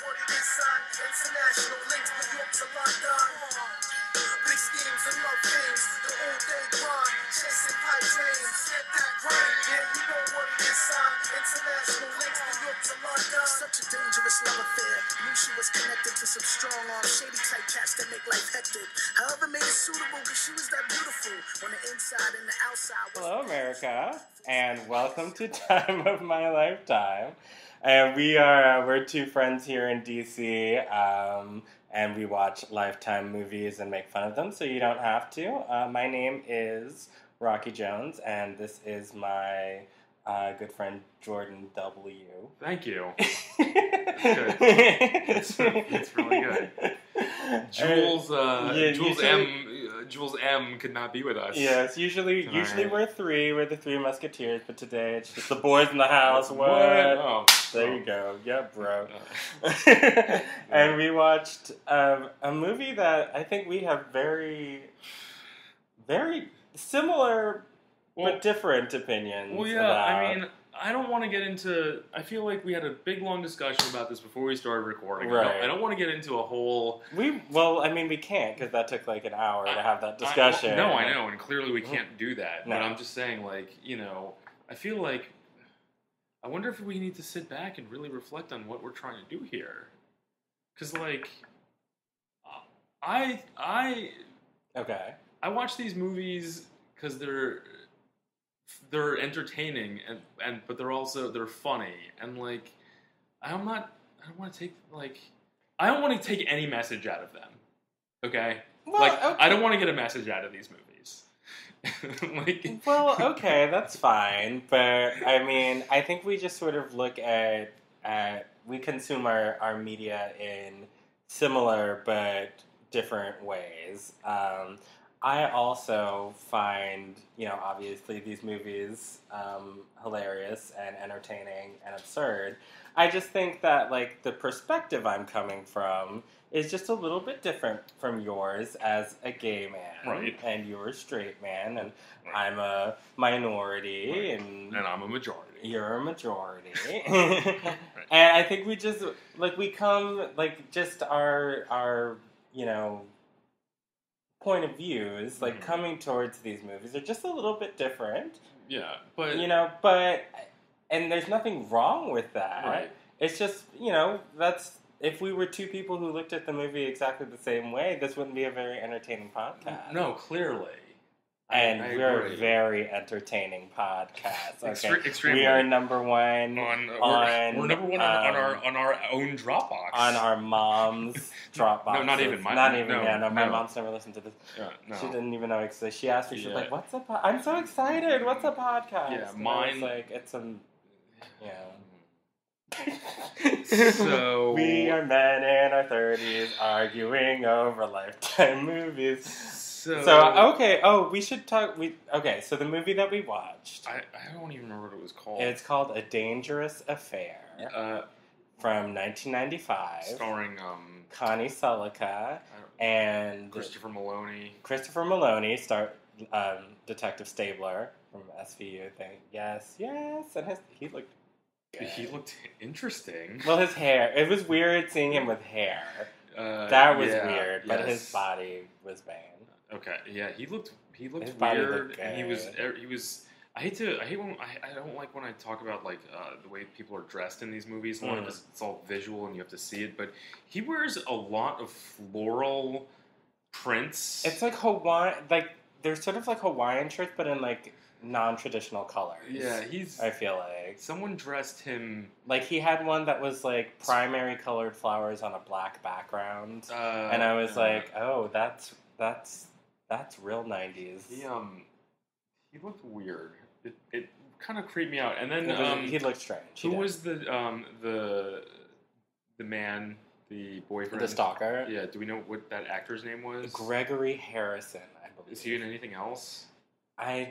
what it is, son. International links, New York to London. Big schemes and love things, the all-day grind, chasing pipe dreams. Get that grind, yeah, you know what it is, son. International links, New York to London. Such a dangerous love affair. Knew she was connected to some strong-arm, shady type cats that make life hectic. However, made it suitable because she was that beautiful. On the inside and the outside. Hello, America, and welcome to Time of My Lifetime. And we're two friends here in DC, and we watch Lifetime movies and make fun of them, so you don't have to. My name is Rocky Jones, and this is my good friend Jordan W. Thank you. That's good. It's really good. Jules M could not be with us. Yes, usually we're three. We're the Three Musketeers, but today it's just the boys in the house. What? Oh, there you go. Yeah, bro. And we watched a movie that I think we have very, very similar but different opinions. Well, yeah, about. I mean, I don't want to get into... I feel like we had a big, long discussion about this before we started recording. Right. I don't want to get into a whole... We can't, because that took like an hour to have that discussion. I know, and clearly we can't do that. No. But I'm just saying, like, you know, I feel like... I wonder if we need to sit back and really reflect on what we're trying to do here. Because, like... Okay. I watch these movies because they're entertaining but they're funny, and like I don't want to take any message out of them. Okay? Well, okay. I don't want to get a message out of these movies. Well, okay, that's fine, but I mean, I think we just sort of look at we consume our media in similar but different ways. I also find, obviously these movies hilarious and entertaining and absurd. I just think that, like, the perspective I'm coming from is just a little bit different from yours as a gay man. Right. And you're a straight man, and I'm a minority. Right. And I'm a majority. You're a majority. Right. And I think we just, like, we come, like, just our point of views, like, coming towards these movies are just a little bit different. Yeah, but... and there's nothing wrong with that. Right. It's just, that's... If we were two people who looked at the movie exactly the same way, this wouldn't be a very entertaining podcast. No, clearly. And I we're agree. a very entertaining podcast. Okay? Extremely. We are number one we're number one on our own Dropbox. On our mom's Dropbox. No, not even. My mom's never listened to this. No. She didn't even know it existed. She asked me, she was Yeah. like, "What's a I'm so excited. What's a podcast?" Yeah, And mine... I was like, it's a... So... We are men in our 30s arguing over Lifetime movies. So okay. Oh, we should talk. So the movie that we watched. I don't even remember what it was called. It's called A Dangerous Affair. From 1995. Starring Connie Sellecca and Christopher Meloni. Detective Stabler from SVU. Yes, and he looked good. He looked interesting. Well, his hair. It was weird seeing him with hair. That was weird, but his body was banging. Okay, yeah, he looked his weird. body looked good. He was. I don't like when I talk about like the way people are dressed in these movies. One, because it's all visual and you have to see it. But he wears a lot of floral prints. It's like Hawaiian, like they're sort of like Hawaiian shirts, but in like non-traditional colors. Yeah, I feel like someone dressed him like he had one that was like primary colored flowers on a black background, and I was like, oh, that's real 90s. He looked weird. It kind of creeped me out. And then he looked strange. Who was the man, the boyfriend, the stalker? Yeah. Do we know what that actor's name was? Gregory Harrison, I believe. Is he in anything else? I'm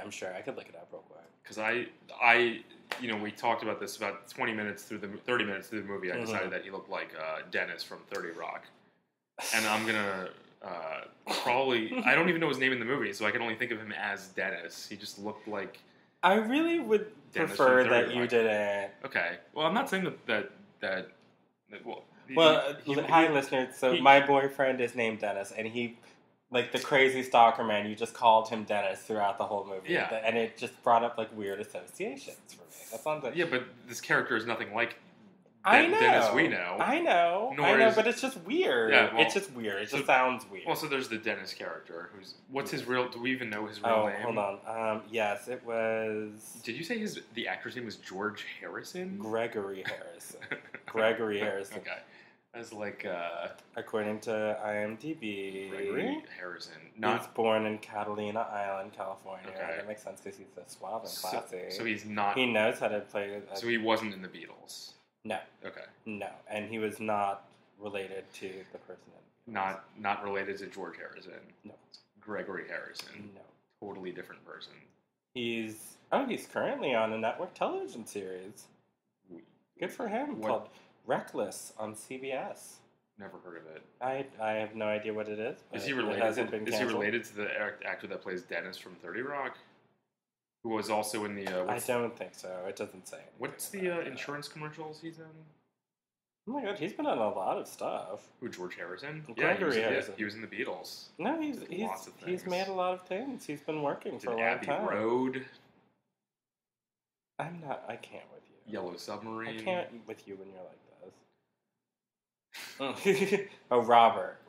sure. I could look it up real quick. Because we talked about this about 30 minutes through the movie. I decided that he looked like Dennis from 30 Rock. And I'm going to probably... I don't even know his name in the movie, so I can only think of him as Dennis. He just looked like... I really would prefer that you didn't... Okay. Well, I'm not saying that Well, hi listeners. So my boyfriend is named Dennis, and he, like the crazy stalker man, you just called him Dennis throughout the whole movie. Yeah. And it just brought up like weird associations for me. That's not the... Yeah, but this character is nothing like I know. Dennis we know. I know, but it's just weird. Yeah, well, it's just weird. It just sounds weird. Well, so there's the Dennis character. What's his real? Do we even know his real name? Oh, hold on. Yes, it was. Did you say the actor's name was George Harrison? Gregory Harrison. Gregory Harrison. Okay, that's like. According to IMDb, Gregory Harrison. He's born in Catalina Island, California. Okay. That makes sense because he's so suave and classy. So he's not. He knows how to play. So he wasn't in the Beatles. No. Okay. No, and he was not related to the person. Not related to George Harrison. No. Gregory Harrison. No. Totally different person. He's currently on a network television series. Good for him. Called Reckless on CBS. Never heard of it. I have no idea what it is. Is he related? Is he related to the actor that plays Dennis from 30 Rock? Who was also in the... I don't think so. It doesn't say. What's the insurance commercials he's in? Oh my god, he's been on a lot of stuff. Who, George Harrison? Gregory Harrison. He was in the Beatles. No, he's made a lot of things. He's been working for a long time. Abbey Road. I can't with you. Yellow Submarine. I can't with you when you're like this. Oh, Robert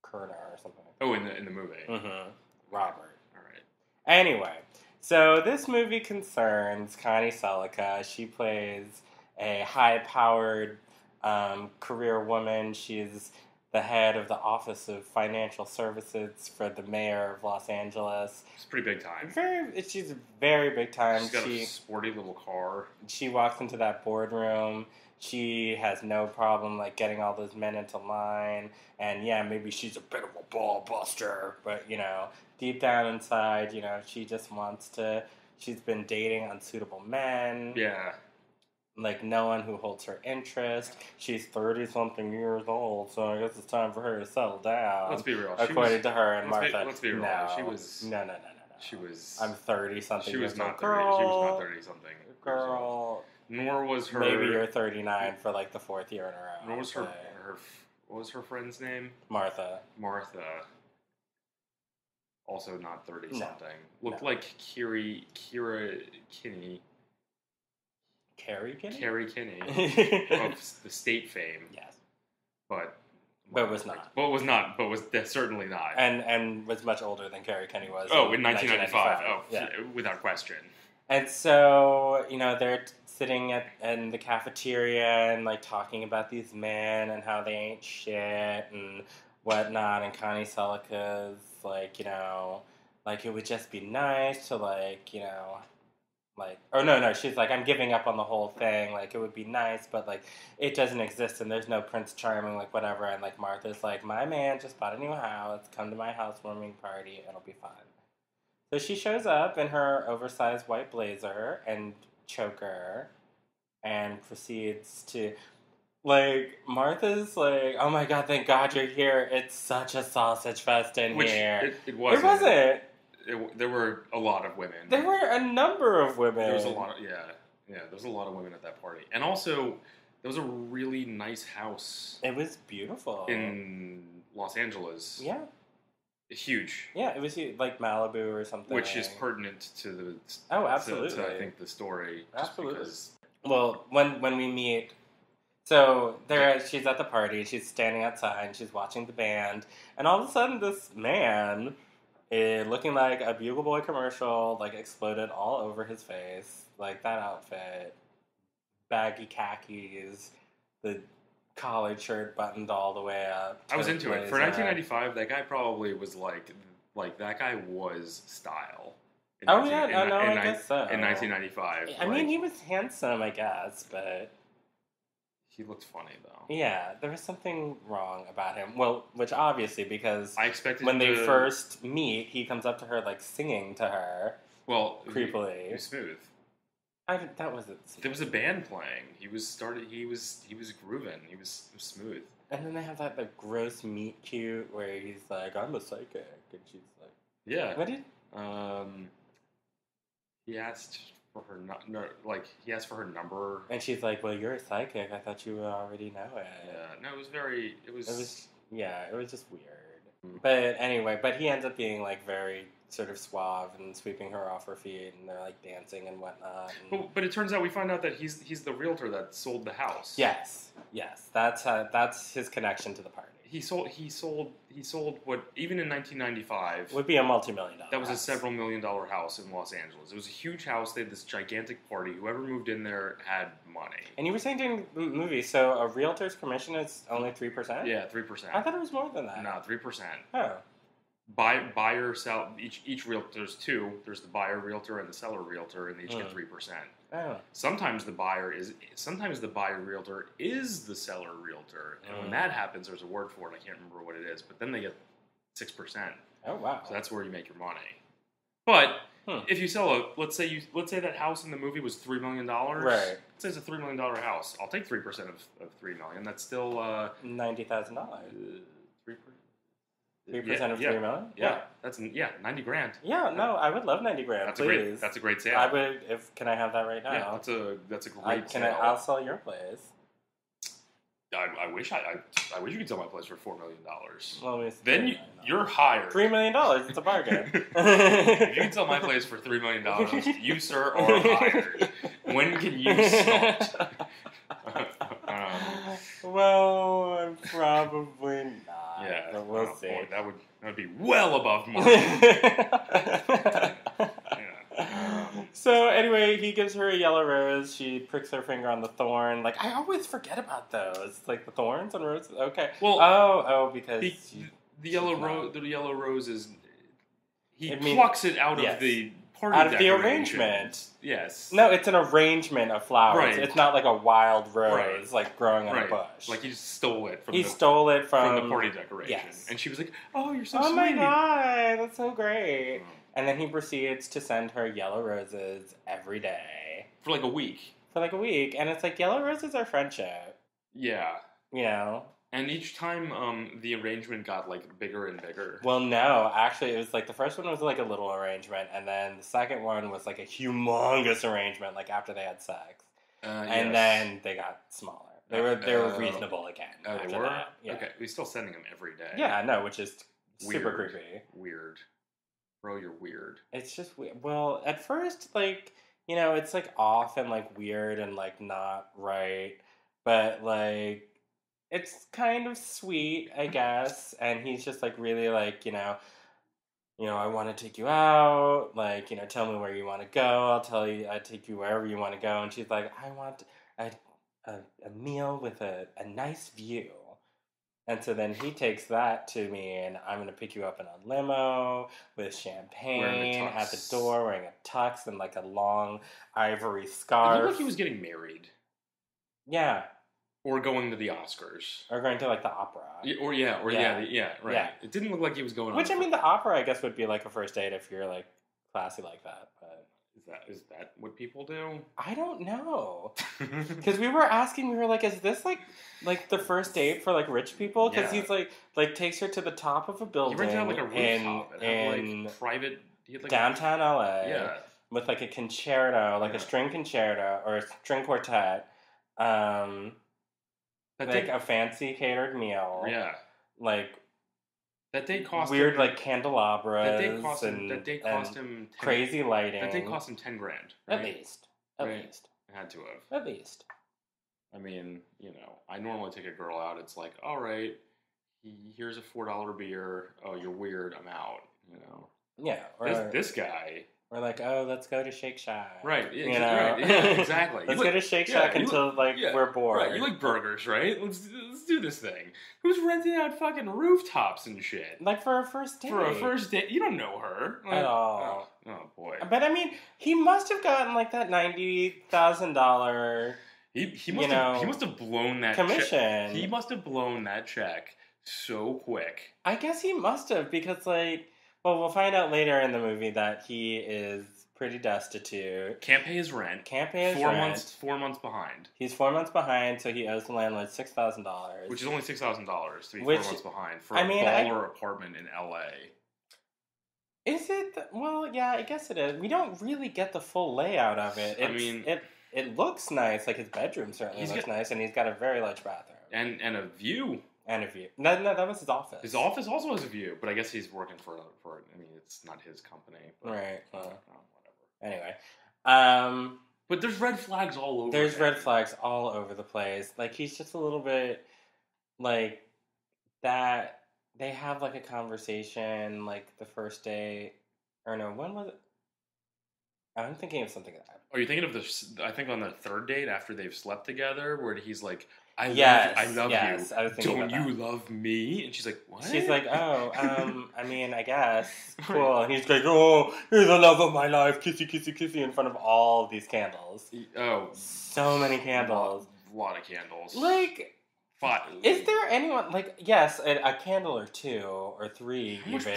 Kerner or something. Oh, in the movie. Mm-hmm. Robert. Anyway, so this movie concerns Connie Sellecca. She plays a high-powered career woman. She's the head of the Office of Financial Services for the mayor of Los Angeles. It's pretty big time. She's very big time. She's got a sporty little car. She walks into that boardroom. She has no problem like getting all those men into line. And yeah, maybe she's a bit of a ball buster, but deep down inside, she just wants to. She's been dating unsuitable men. Yeah. Like no one who holds her interest. She's 30-something years old, so I guess it's time for her to settle down. Let's be real. According to her and Martha. Let's be real. No, she was. No. She was. I'm 30-something. She was not 30. Girl, she was not 30-something. Girl. Nor was her. Maybe you're 39 for like the fourth year in a row. Nor was her. What was her friend's name? Martha. Also not 30-something. No. Looked like Kira Kinney. Carrie Kinney? Carrie Kinney of the State fame. Yes. But was not. But was not. But was certainly not. And was much older than Carrie Kinney was. Oh, in 1995. Oh, yeah. Without question. And so, they're sitting in the cafeteria and like talking about these men and how they ain't shit and whatnot. And Connie Sellecca's like, like it would just be nice to she's like, I'm giving up on the whole thing. Like, it would be nice, but like, it doesn't exist, and there's no Prince Charming, like whatever. And like, Martha's like, my man just bought a new house. Come to my housewarming party. It'll be fun. So she shows up in her oversized white blazer and choker, and proceeds to. Like, Martha's like, oh my god, thank god you're here. It's such a sausage fest in here. It wasn't. It wasn't. There were a lot of women. There were a number of women. There was a lot of, there was a lot of women at that party. And also, there was a really nice house. It was beautiful. In Los Angeles. Yeah. Huge. Yeah, it was like Malibu or something. Which is pertinent to the... Oh, absolutely. To I think, the story. Absolutely. Well, when we meet... So she's at the party, she's standing outside, and she's watching the band, and all of a sudden this man... looking like a Bugle Boy commercial, like, exploded all over his face. Like, that outfit. Baggy khakis. The collared shirt buttoned all the way up. I was into it. For 1995, that guy probably was like, that guy was style. I guess so. In 1995. I mean, he was handsome, I guess, but... He looked funny, though. Yeah, there was something wrong about him. Well, which obviously, because I expected when they first meet, he comes up to her, like, singing to her. Well, creepily. He was smooth. That wasn't smooth. There was a band playing. He was grooving. He was smooth. And then they have that, like, gross meet cute where he's like, I'm a psychic. And she's like... Yeah. What did... He asked for her like he asked for her number, and she's like, "Well, you're a psychic. I thought you already know it." Yeah, no, it was just weird. But anyway, he ends up being like very sort of suave and sweeping her off her feet, and they're like dancing and whatnot. And but it turns out we find out that he's the realtor that sold the house. Yes, that's his connection to the party. He sold what, even in 1995 would be a multi-million-dollar. That was a several $1,000,000 house in Los Angeles. It was a huge house. They had this gigantic party. Whoever moved in there had money. And you were saying during the movie, so a realtor's commission is only 3%? Yeah, 3%. I thought it was more than that. No, 3%. Oh. Buyer, sell. Each realtor, there's two. There's the buyer realtor and the seller realtor, and they each get 3%. Oh. Sometimes the buyer realtor is the seller realtor, and when that happens, there's a word for it. I can't remember what it is, but then they get 6%. Oh wow! So that's where you make your money. But if you sell let's say that house in the movie was $3 million. Right. Let's say it's a $3 million house. I'll take 3% of $3 million. That's still $90,000. 3%. 3% of $3 million? Yeah, that's $90,000. Yeah, no, I would love $90,000. Please. That's a great sale. I would. Can I have that right now? Yeah, that's a great sale. I'll sell your place. I wish you could sell my place for $4 million. Well, then you're hired. $3 million. It's a bargain. If you can sell my place for $3 million, you sir are hired. When can you start? Well, probably not. Yeah, but we'll see. Boy, that would be well above market. So anyway, he gives her a yellow rose. She pricks her finger on the thorn. Like, I always forget about those. Like the thorns on roses. Okay. Well, because the yellow rose is he plucks it out of the party out of the arrangement. Yes. No, it's an arrangement of flowers. Right. It's not like a wild rose like growing on a bush. Like he just stole it from the party decoration. Yes. And she was like, "Oh, you're so sweet." Oh my god, that's so great. And then he proceeds to send her yellow roses every day. For like a week. And it's like, yellow roses are friendship. Yeah. You know? And each time, the arrangement got, like, bigger and bigger. Well, no. Actually, it was like, the first one was like a little arrangement, and then the second one was like a humongous arrangement, like after they had sex. And then they got smaller. They were reasonable again. Oh, after they were? That. Yeah. Okay. We're still sending them every day. Yeah, no, which is super creepy. Weird. Bro, you're weird. It's just weird. Well, at first, like, you know, it's like off and like weird and like not right, but like it's kind of sweet, I guess. And he's just like really like, you know, I want to take you out. Like, you know, tell me where you want to go. I take you wherever you want to go. And she's like, I want a meal with a nice view. And so then he takes that to me, and I'm going to pick you up in a limo with champagne at the door, wearing a tux and like a long ivory scarf. It looked like he was getting married. Yeah. Or going to the Oscars. Or going to like the opera. Right. Yeah. It didn't look like he was going Which, I mean, the opera, I guess, would be like a first date if you're like classy like that, but... Is that what people do? I don't know. Because we were like, is this like the first date for like rich people? Because he's like takes her to the top of a building. He rented out like a rooftop in like private. He had, like, downtown LA. Yeah. With like a concerto, like a string concerto or a string quartet. Like a fancy catered meal. Yeah. Like. That day cost weird him, like candelabras. That day cost him crazy lighting. That day cost him $10,000. Right? At least. It had to have. At least. I mean, you know, I normally take a girl out. It's like, all right, here's a $4 beer. Oh, you're weird. I'm out. You know. Yeah. Or this guy. We're like, oh, let's go to Shake Shack. Right. You know? Right. Yeah, exactly. Let's go to Shake Shack until we're bored. Right. You like burgers, right? Let's do this thing. Who's renting out fucking rooftops and shit? Like for a first date. For a first date, you don't know her at all. Oh boy. But I mean, he must have gotten like that $90,000. He must have blown that commission. He must have blown that check so quick. I guess he must have because like. Well, we'll find out later in the movie that he is pretty destitute. Can't pay his rent. 4 months behind. He's 4 months behind, so he owes the landlord $6,000. Which is only $6,000 to be 4 months behind for a baller apartment in LA. Is it? Well, yeah, I guess it is. We don't really get the full layout of it. I mean, it looks nice. Like his bedroom certainly looks nice, and he's got a very large bathroom and a view. And a view. No, that was his office. His office also has a view, but I guess he's working for. I mean, it's not his company. But, right. whatever. Anyway, but there's red flags all over. There's red flags all over the place. Like he's just a little bit like that. They have like a conversation like the first day, or no, when was it? I'm thinking of something that happened. Are you thinking of this? I think on the third date after they've slept together, where he's like, I love you. I was thinking Don't about you that. love me? And she's like, what? She's like, oh, I mean, I guess. Cool. And he's like, oh, you're the love of my life. Kissy, kissy, kissy in front of all these candles. Oh. So many candles. A lot of candles. Like, Five. Is there anyone, like, yes, a candle or two or three even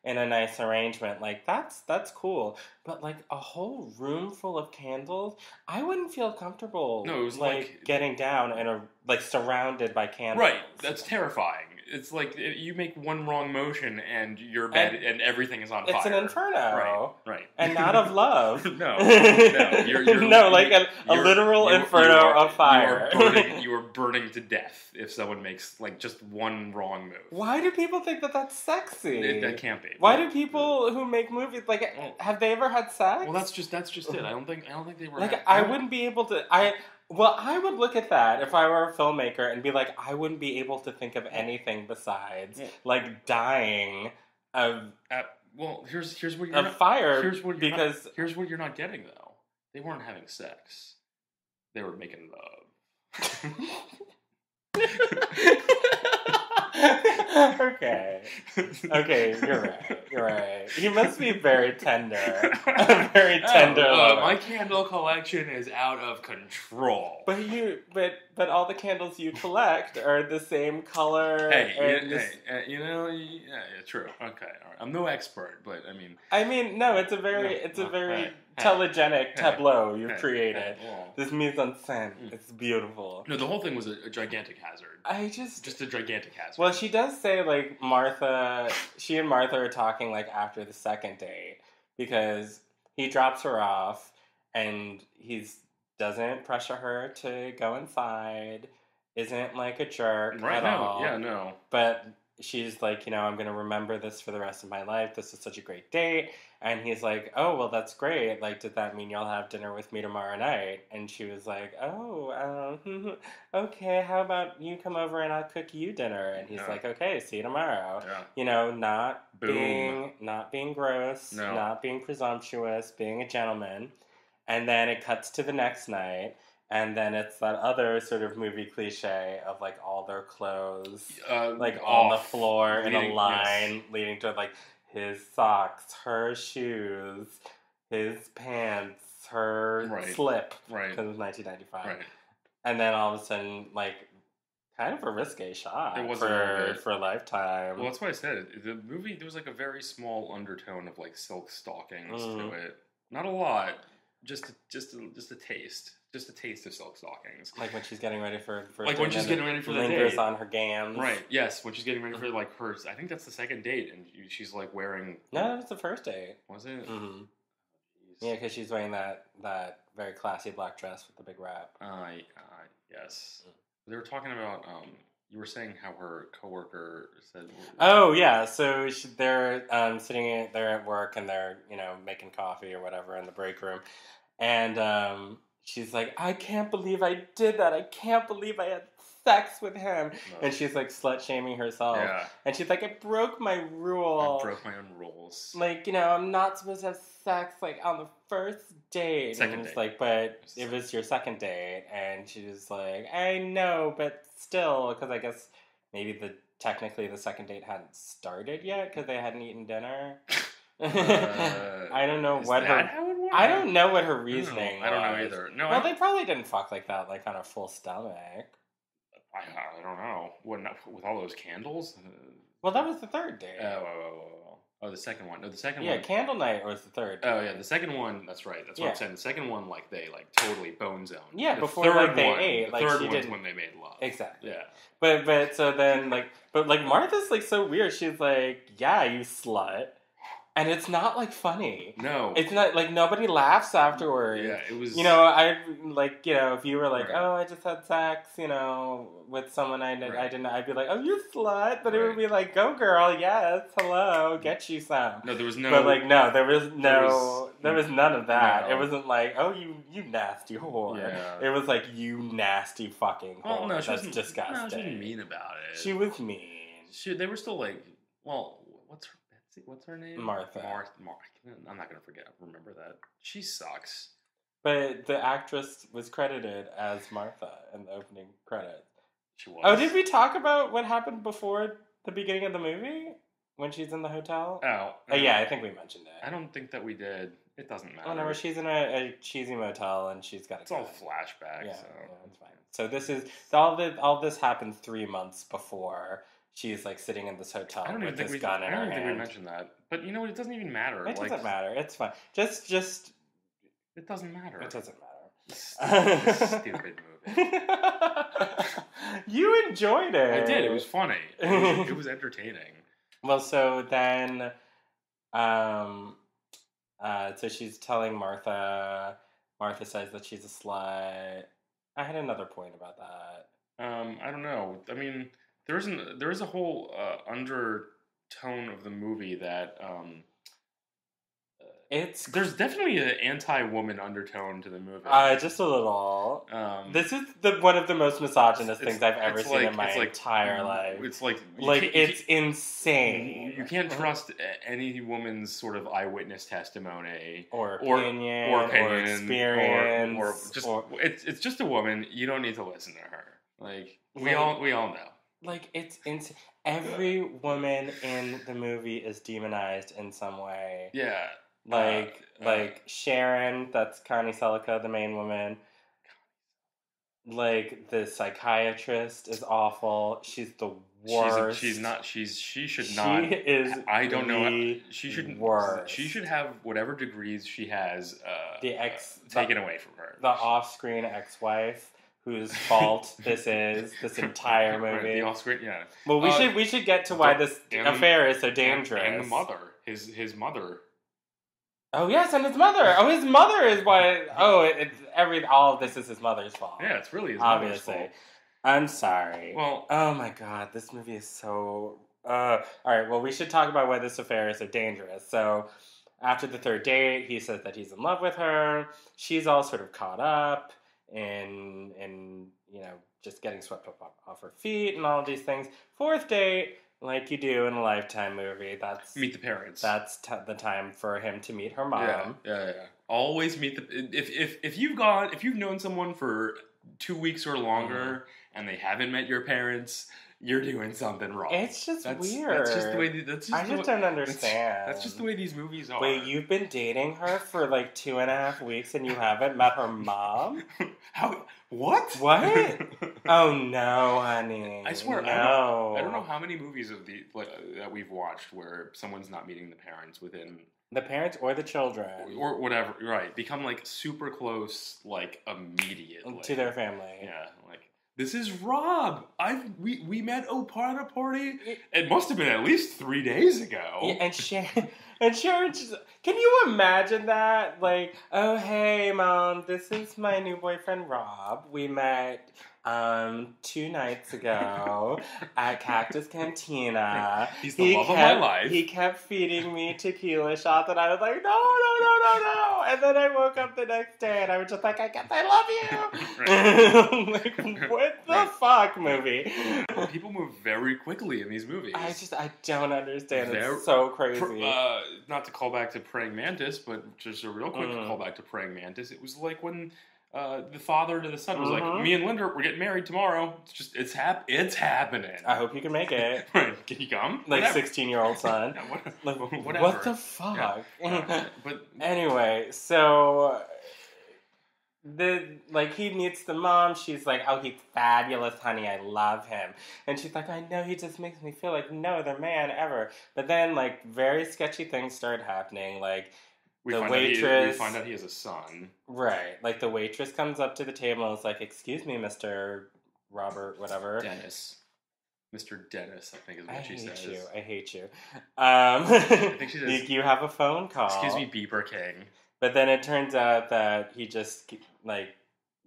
in a nice arrangement. Like, that's cool. But, like, a whole room full of candles, I wouldn't feel comfortable, no, it was like getting down and, like, surrounded by candles. Right. That's terrifying. It's like you make one wrong motion and your bed and everything is on fire. It's an inferno. Right. And not of love. No. No, like a literal inferno of fire. You are burning to death if someone makes like just one wrong move. Why do people think that that's sexy? That can't be. Why do people who make movies like have they ever had sex? Well, that's just it. I don't think they were. Like I wouldn't be able to. I would look at that if I were a filmmaker and be like, I wouldn't be able to think of anything besides like dying of. Well, here's what you're of fire. Here's what you're not getting though. They weren't having sex. They were making love. Okay, you're right. He must be very tender. A very tender lover. My candle collection is out of control. But all the candles you collect are the same color. True. Okay, all right. I'm no expert, but no, it's a very telegenic tableau you've created. This mise en scène, it's beautiful. No, the whole thing was a gigantic hazard. Just a gigantic hazard. Well, she does say like she and Martha are talking like after the second date because he drops her off and doesn't pressure her to go inside, isn't like a jerk at all. Yeah, no. But she's like, I'm going to remember this for the rest of my life. This is such a great date. And he's like, oh, well, that's great. Like, does that mean you'll have dinner with me tomorrow night? And she was like, oh, okay, how about you come over and I'll cook you dinner? And he's like, okay, see you tomorrow. Yeah. Not being gross, not being presumptuous, being a gentleman. And then it cuts to the next night. And then it's that other sort of movie cliche of like all their clothes, like on the floor in a line, leading to like his socks, her shoes, his pants, her slip, because it was 1995. Right. And then all of a sudden, like, kind of a risque shot for Lifetime. Well, that's why I said it. The movie, there was like a very small undertone of like silk stockings to it. Not a lot, just a taste. Just a taste of silk stockings. Like when she's getting ready for like when she's getting ready for the date. Lingers on her gams. Right, yes. When she's getting ready for like hers. I think that's the second date. And she's like wearing... No, that was the first date. Was it? Mm-hmm. Yeah, because she's wearing that very classy black dress with the big wrap. Yes. They were talking about... you were saying how her coworker said... Oh, yeah. So they're sitting there at work and they're, making coffee or whatever in the break room. And... she's like, I can't believe I did that. I can't believe I had sex with him. No. And she's like slut-shaming herself. Yeah. And she's like, I broke my rule. I broke my own rules. Like, I'm not supposed to have sex like on the first date. Second date. Like, but it was your second date. And she was like, I know, but still, because I guess maybe technically the second date hadn't started yet because they hadn't eaten dinner. I don't know what I don't know what her reasoning was. I don't know either. No, well, they probably didn't fuck like that, like on a full stomach. I don't know. With all those candles? Well, that was the third date. Oh, the second one. No, the second one. Yeah, candle night was the third date. Oh, yeah, the second one, that's right. That's what I'm saying. The second one, like, they, like, totally bone zoned. Yeah, the before, like, they ate. The third one's when they made love. Exactly. Yeah. But so then, like, Martha's, like, so weird. She's like, yeah, you slut. And it's not, like, funny. No. It's not, like, nobody laughs afterwards. Yeah, it was... You know, if you were like, Right. oh, I just had sex, you know, with someone I didn't know, I'd be like, oh, you slut. But it would be like, go, girl, yes, hello, get you some. No, there was no... But, like, no, there was none of that. No. It wasn't like, oh, you nasty whore. Yeah. It was like, you nasty fucking whore. Oh, no, she That's wasn't, disgusting. No, she wasn't mean about it. She was mean. They were still like, well, what's her name? Martha. I'm not going to remember that. She sucks. But the actress was credited as Martha in the opening credits. She was. Oh, did we talk about what happened before the beginning of the movie? When she's in the hotel? Oh. Yeah, I think we mentioned it. I don't think that we did. It doesn't matter. Whenever she's in a cheesy motel and she's got It's all flashback. Yeah, so. it's fine. So this is all this happened 3 months before she's like sitting in this hotel with this gun in her hand. I don't think we mentioned that. But you know what? It doesn't even matter. It doesn't matter. It's fine. Just. It doesn't matter. It doesn't matter. Stupid movie. You enjoyed it. I did. It was funny. It was entertaining. Well, so then, so she's telling Martha. Martha says that she's a slut. I had another point about that. I don't know. I mean, there is a whole undertone of the movie that there's definitely an anti-woman undertone to the movie. Just a little. This is one of the most misogynist things I've ever seen in my entire life. It's like it's insane. You can't trust any woman's sort of eyewitness testimony or opinion or experience it's just a woman. You don't need to listen to her. Like we all know. Like it's insane. Every woman in the movie is demonized in some way. Yeah. Like Sharon, that's Connie Sellecca, the main woman. Like the psychiatrist is awful. She's the worst. She should not. She is. I don't know. She should. Worst. She should have whatever degrees she has. Taken away from her. The off-screen ex-wife, whose fault this entire movie. Right, the off-screen, yeah. Well, we should get to why this affair is so dangerous. And the mother, his mother. Oh yes, and his mother. Oh, his mother is why. Oh, all of this is his mother's fault. Yeah, it's really his obviously. Mother's fault. I'm sorry. Well, oh my god, this movie is so. All right, well, we should talk about why this affair is so dangerous. So, after the third date, he says that he's in love with her. She's all sort of caught up in just getting swept up off her feet and all of these things. Fourth date. Like you do in a Lifetime movie, that's meet the parents. That's the time for him to meet her mom. Yeah. Always meet the if you've known someone for 2 weeks or longer and they haven't met your parents, you're doing something wrong. It's just weird. That's just the way. I just don't understand. That's just the way these movies are. Wait, you've been dating her for like 2.5 weeks and you haven't met her mom? How? What? What? Oh no, honey. I swear, no. I don't know how many movies of that we've watched where someone's not meeting the parents within the parents or the children or whatever. Right, become like super close, like immediately to their family. Yeah, like this is Rob. We met at a party. It must have been at least 3 days ago. Yeah, and Sharon just, can you imagine that? Like, oh hey mom, this is my new boyfriend Rob. We met 2 nights ago at Cactus Cantina. He's the love of my life. He kept feeding me tequila shots, and I was like, no. And then I woke up the next day, and I was just like, I guess I love you. Like, what the fuck, movie? People move very quickly in these movies. I don't understand. It's so crazy. Not to call back to Praying Mantis, but just a real quick call back to Praying Mantis. It was like when the father to the son was like, me and Linda, we're getting married tomorrow. It's happening. I hope you can make it. Can you come? Like 16-year-old son. Whatever. What the fuck? Yeah. But anyway, so he meets the mom. She's like, oh, he's fabulous, honey. I love him. And she's like, I know, he just makes me feel like no other man ever. But then like very sketchy things start happening. Like we find out he has a son. Right. Like the waitress comes up to the table and is like, excuse me, Mr. Robert, whatever. Dennis. Mr. Dennis, I think is what she says. I hate you. I think she says, you have a phone call. Excuse me, Beeper King. But then it turns out that he just, like,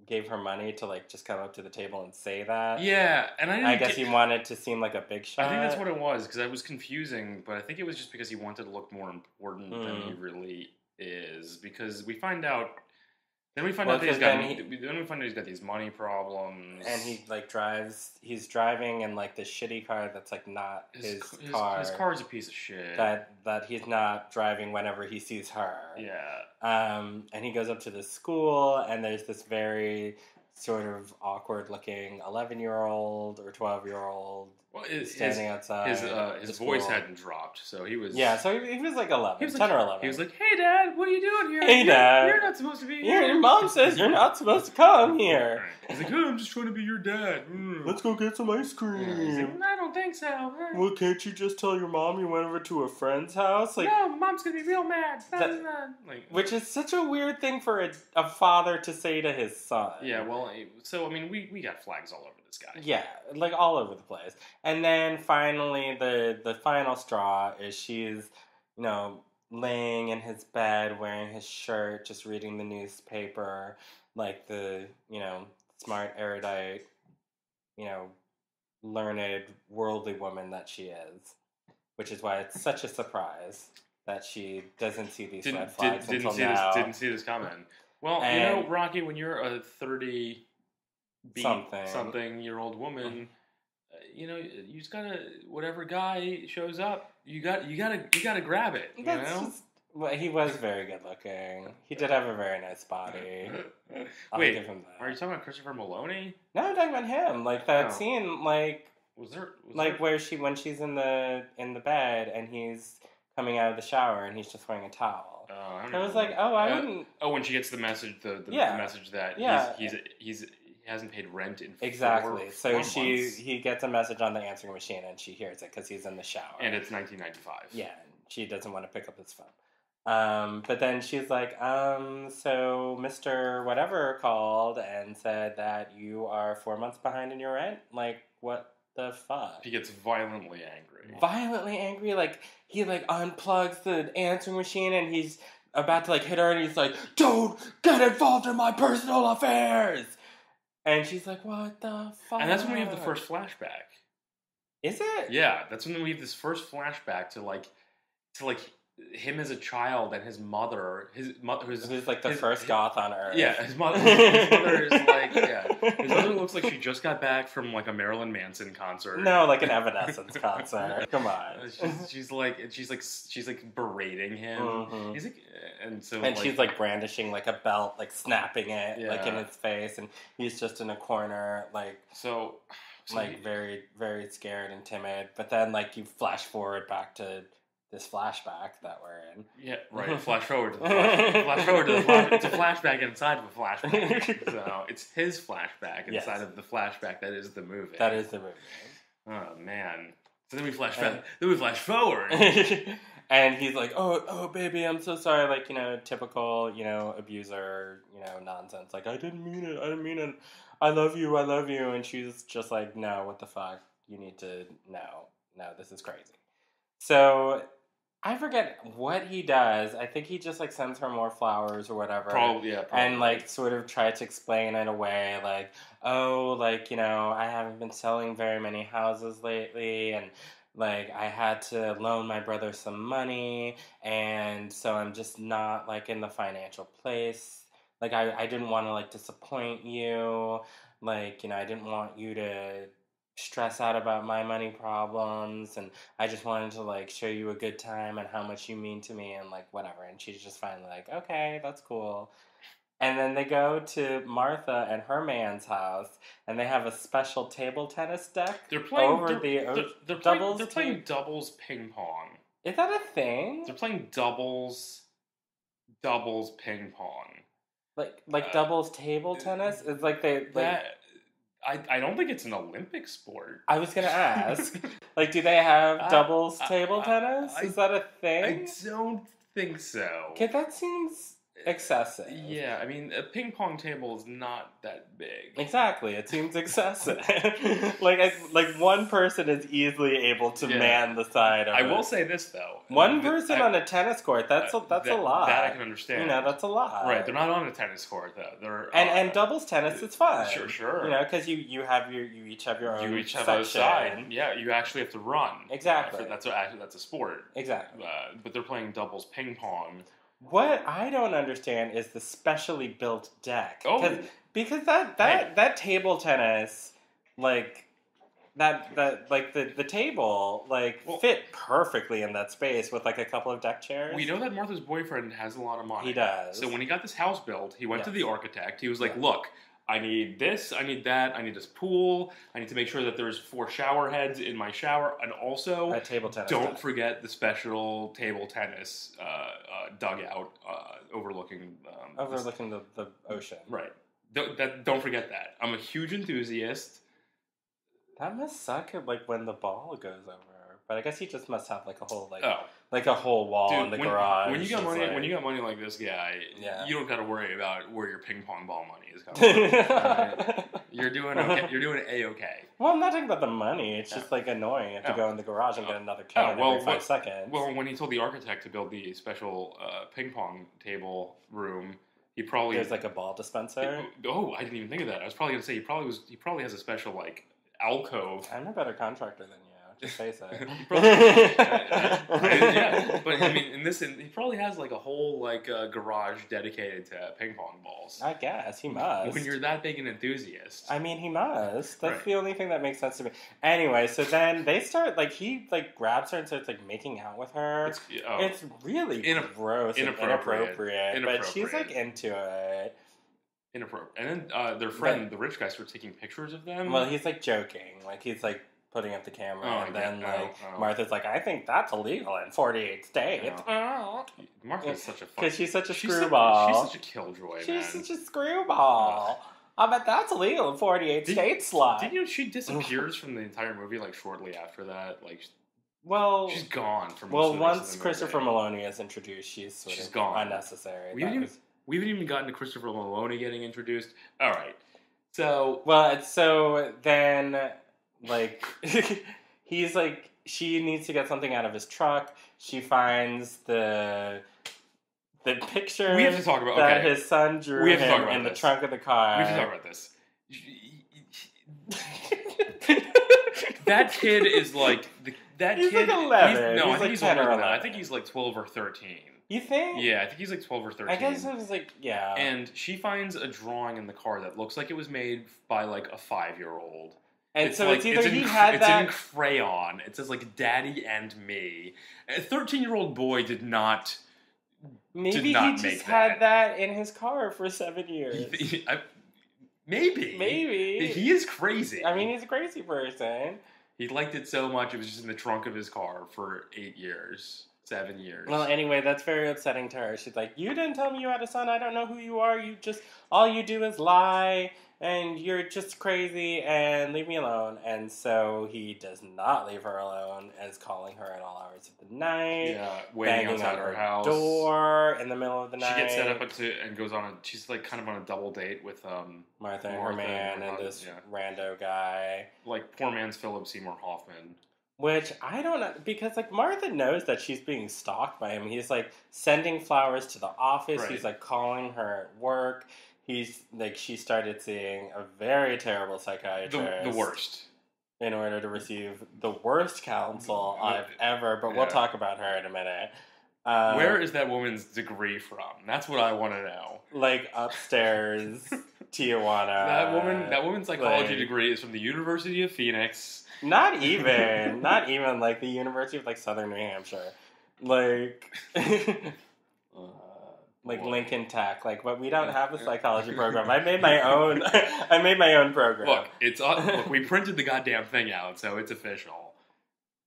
gave her money to, like, just come up to the table and say that. Yeah, and I guess he wanted to seem like a big shot. I think that's what it was, because it was confusing, but I think it was just because he wanted to look more important than he really is, because we find out... Then we find out that he's got these money problems, and he like drives. He's driving in like this shitty car that's like not his car. His car's a piece of shit. That he's not driving whenever he sees her. Yeah. And he goes up to the school, and there's this very sort of awkward looking 11-year-old or 12-year-old standing outside. His voice hadn't dropped, so he was... Yeah, so he was like 11, 10 or 11. He was like, "Hey, Dad, what are you doing here? Hey, Dad. You're not supposed to be here. Your mom says you're not supposed to come here." He's like, "Oh, I'm just trying to be your dad. Let's go get some ice cream." Yeah, he's like, "I don't think so." Well, can't you just tell your mom you went over to a friend's house? Like, no, Mom's going to be real mad. Which is such a weird thing for a father to say to his son. Yeah, well, so, I mean, we got flags all over this guy. Yeah, like all over the place. And then finally, the final straw is she's, you know, laying in his bed, wearing his shirt, just reading the newspaper, like the, you know, smart, erudite, you know, learned, worldly woman that she is. Which is why it's such a surprise that she doesn't see these red flags until now. Didn't see this coming. Well, you know, Rocky, when you're a 30-something-year-old woman, you know, you just gotta, whatever guy shows up, you gotta grab it. You know? Well, he was very good looking. He did have a very nice body. Wait, give him that. Are you talking about Christopher Meloni? No, I'm talking about him. Like that scene, like where when she's in the bed and he's coming out of the shower and he's just wearing a towel. I was like, I wouldn't. When she gets the message, the message that he hasn't paid rent in 4 months. He gets a message on the answering machine and she hears it because he's in the shower. And it's 1995. Yeah, and she doesn't want to pick up his phone. But then she's like, so Mr. Whatever called and said that you are 4 months behind in your rent? Like, what the fuck? He gets violently angry. Like, he, like, unplugs the answering machine and he's about to, like, hit her and he's like, "Don't get involved in my personal affairs!" And she's like, "What the fuck?" And that's when we have the first flashback. Is it? Yeah, that's when we have this first flashback to him as a child and his mother, who's like the first goth on Earth. Yeah, his mother is like, his mother looks like she just got back from like a Marilyn Manson concert. No, like an Evanescence concert. Come on. She's like berating him. Mm-hmm. He's like, and she's like brandishing like a belt, like snapping it like in his face, and he's just in a corner, like very, very scared and timid. But then like you flash forward back to this flashback that we're in. Yeah, right. Flash forward to the flashback. It's a flashback inside of a flashback. So it's his flashback inside of the flashback that is the movie. That is the movie. Oh man. So then we flash back. Then we flash forward. And he's like, oh, baby, I'm so sorry. Like, you know, typical, you know, abuser, you know, nonsense. Like, I didn't mean it. I love you. And she's just like, no, what the fuck? You need to know. No, this is crazy. So I forget what he does. I think he just, like, sends her more flowers or whatever. Probably. And, like, sort of try to explain in a way, like, oh, like, you know, I haven't been selling very many houses lately, and, like, I had to loan my brother some money, and so I'm just not, like, in the financial place. Like, I didn't want to, like, disappoint you. Like, you know, I didn't want you to stress out about my money problems, and I just wanted to like show you a good time and how much you mean to me and like whatever. And she's just finally like, okay, that's cool. And then they go to Martha and her man's house, and they have a special table tennis deck. They're playing doubles. They're playing doubles ping pong. Is that a thing? They're playing doubles ping pong. Like doubles table tennis? It's like they like. I don't think it's an Olympic sport. I was going to ask. Like, do they have doubles table tennis? Is that a thing? I don't think so. Okay, that seems excessive. Yeah, I mean, a ping pong table is not that big. Exactly, it seems excessive. like one person is easily able to man the side of I it. will say this though: one person on a tennis court, that's a lot. That I can understand. That's a lot. Right, they're not on a tennis court though. They're and doubles tennis is fun. Sure. Because you each have your own. You each have section. a side. Yeah, you actually have to run. Exactly. That's a sport. Exactly. But they're playing doubles ping pong. What I don't understand is the specially built deck. Oh, because that table tennis, like the table fit perfectly in that space with like a couple of deck chairs. We know that Martha's boyfriend has a lot of money. He does. So when he got this house built, he went to the architect. He was like, "Look, I need this, I need that, I need this pool, I need to make sure that there's 4 shower heads in my shower, and also table tennis. Don't forget the special table tennis dugout overlooking the ocean. Right. Don't forget that. I'm a huge enthusiast. That must suck when the ball goes over. But I guess he just must have like a whole wall in the garage. When you got money like this guy, you don't got to worry about where your ping pong ball money is coming from. Right? You're doing okay. You're doing A-okay. Well, I'm not talking about the money. It's just like annoying. You have to go in the garage and get another can every 5 seconds. Well, when he told the architect to build the special ping pong table room, he probably there's like a ball dispenser. I didn't even think of that. I was probably going to say he probably has a special like alcove. I'm a better contractor than you. Just face it. But I mean, he probably has like a whole garage dedicated to ping pong balls. I guess he must. When you're that big an enthusiast, I mean, he must. That's the only thing that makes sense to me. Anyway, so then they start he grabs her and starts making out with her. It's really gross, inappropriate. But she's into it. Inappropriate. And then their friend, the rich guy, starts taking pictures of them. Well, he's joking. He's putting up the camera, and then Martha's like, I think that's illegal in 48 states. Martha's such a because she's such a screwball. She's such a killjoy. She's such a screwball. I bet that's illegal in 48 states, slut. Did you know she disappears from the entire movie shortly after that? She's gone from. Well, once Christopher Meloni is introduced, she's gone. Unnecessary. We haven't even gotten to Christopher Meloni getting introduced. All right, so then. He's she needs to get something out of his truck. She finds the picture we have to talk about, that his son drew him in the trunk of the car. We have to talk about this. That kid is he's 11. I think he's 10 or 11. I think he's 12 or 13. You think? Yeah, I think he's 12 or 13. I guess it was yeah. And she finds a drawing in the car that looks like it was made by a 5-year-old. And it's either he had that... It's in crayon. It says Daddy and Me. A 13-year-old boy did not Maybe he just had that in his car for 7 years. Maybe. He is crazy. I mean, he's a crazy person. He liked it so much, it was just in the trunk of his car for 8 years. 7 years. Well, anyway, that's very upsetting to her. She's like, you didn't tell me you had a son. I don't know who you are. All you do is lie. And you're just crazy, and leave me alone. And so he does not leave her alone, and is calling her at all hours of the night. Yeah, waiting outside her house. Door in the middle of the night. She gets set up and goes on she's kind of on a double date with Martha and her man and this rando guy. Poor man's Philip Seymour Hoffman. Which I don't know, because Martha knows that she's being stalked by him. He's sending flowers to the office. Right. He's calling her at work. He's she started seeing a very terrible psychiatrist. The worst. In order to receive the worst counsel I've ever, but we'll talk about her in a minute. Where is that woman's degree from? That's what I want to know. Upstairs, Tijuana. That woman's psychology degree is from the University of Phoenix. Not even the University of Southern New Hampshire. Lincoln Tech, but we don't have a psychology program. I made my own. I made my own program. Look, we printed the goddamn thing out, so it's official.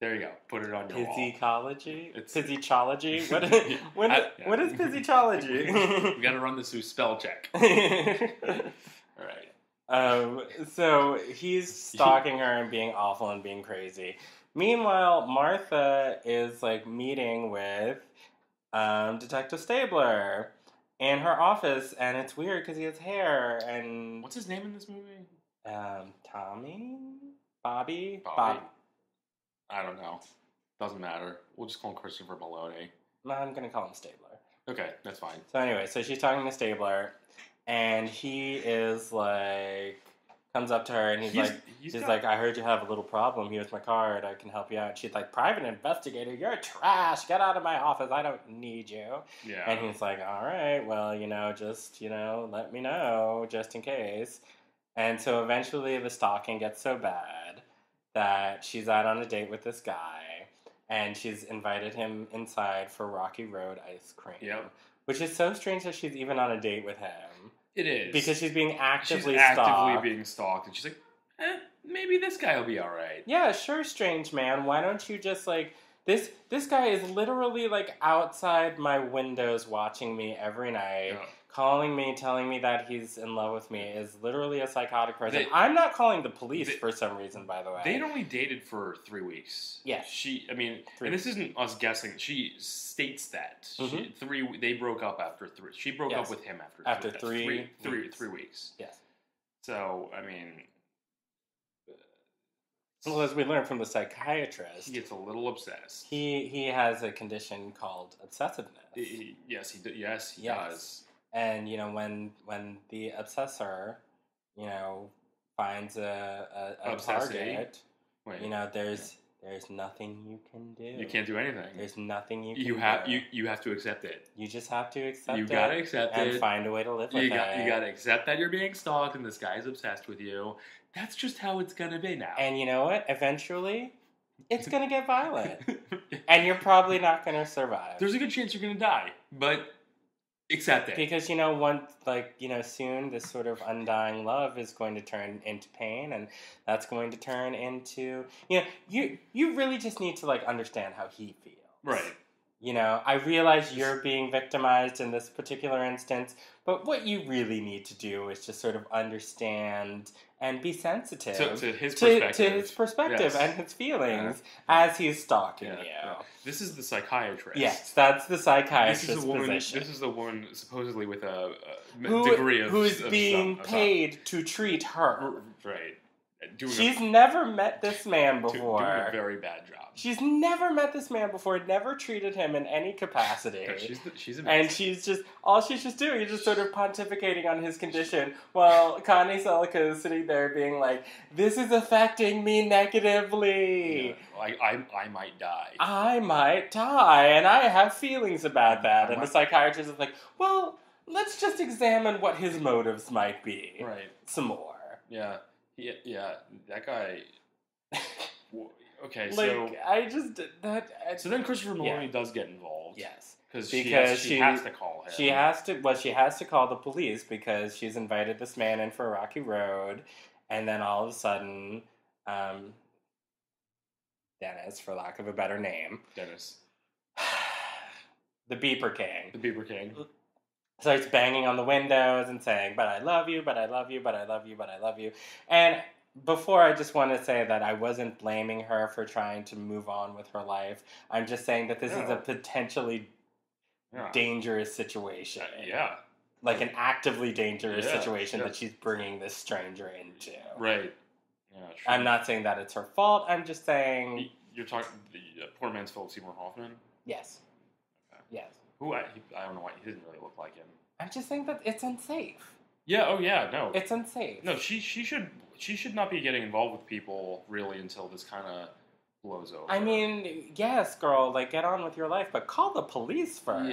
There you go. Put it on your wall. Physiology? Physiology? What is physiology? We got to run this through spell check. All right. So he's stalking her and being awful and being crazy. Meanwhile, Martha is meeting with Detective Stabler, in her office, and it's weird because he has hair. And what's his name in this movie? Tommy, Bobby. I don't know. Doesn't matter. We'll just call him Christopher Meloni. I'm gonna call him Stabler. Okay, that's fine. So anyway, so she's talking to Stabler, and he is like, comes up to her, and he's like, I heard you have a little problem. Here's my card. I can help you out. And she's like, private investigator, you're trash. Get out of my office. I don't need you. Yeah. And he's like, all right, well, just, let me know just in case. And so eventually the stalking gets so bad that she's out on a date with this guy, and she's invited him inside for Rocky Road ice cream. Yep. Which is so strange that she's even on a date with him. It is. Because she's being actively stalked. And she's like, maybe this guy will be all right. Yeah, sure, strange man. Why don't you just, this guy is literally, outside my windows watching me every night, calling me, telling me that he's in love with me, is literally a psychotic person. I'm not calling the police for some reason, by the way. They'd only dated for 3 weeks. Yes. And this isn't us guessing. She states that. Mm-hmm. They broke up after 3. She broke up with him after 3 weeks. Yes. So, well, as we learned from the psychiatrist, he gets a little obsessed. He has a condition called obsessiveness. Yes, he does. And, when the obsessor, finds a target, there's nothing you can do. You can't do anything. There's nothing you can do. You have to accept it. You just have to accept it. You gotta accept it. And find a way to live with it. You gotta accept that you're being stalked and this guy's obsessed with you. That's just how it's gonna be now. And you know what? Eventually, it's gonna get violent. And you're probably not gonna survive. There's a good chance you're gonna die, but accept it. Because, soon this sort of undying love is going to turn into pain, and that's going to turn into, you really just need to, understand how he feels. Right. I realize you're being victimized in this particular instance, but what you really need to do is just sort of understand and be sensitive to his perspective. To his perspective and his feelings as he's stalking you. Yeah. This is the psychiatrist. Yes, that's the psychiatrist's position. This is the woman supposedly with a degree of... Who's being paid to treat her. Right. She's never met this man before. Doing a very bad job. She's never met this man before, never treated him in any capacity. She's amazing. And all she's just doing is just sort of pontificating on his condition, while Connie Sellecca is sitting there being like, this is affecting me negatively. Yeah, I might die. I might die, and I have feelings about that. And the psychiatrist is like, well, let's just examine what his motives might be. Right. Some more. Yeah. Yeah, that guy... Okay, so then Christopher Meloni does get involved. Yes, because she has to call him. She has to call the police because she's invited this man in for Rocky Road, and then all of a sudden, Dennis, for lack of a better name, the Beeper King, starts banging on the windows and saying, "But I love you, but I love you, but I love you, but I love you," and. Before, I just want to say that I wasn't blaming her for trying to move on with her life. I'm just saying that this is a potentially dangerous situation. Like an actively dangerous situation that she's bringing this stranger into. Right. Yeah, sure. I'm not saying that it's her fault. I'm just saying... You're talking the poor man's Philip Seymour Hoffman? Yes. Okay. Yes. Who, I don't know why, he doesn't really look like him. I'm just saying that it's unsafe. Yeah, no. It's unsafe. No, she should not be getting involved with people, really, until this kind of blows over. I mean, yes, girl, get on with your life, but call the police first,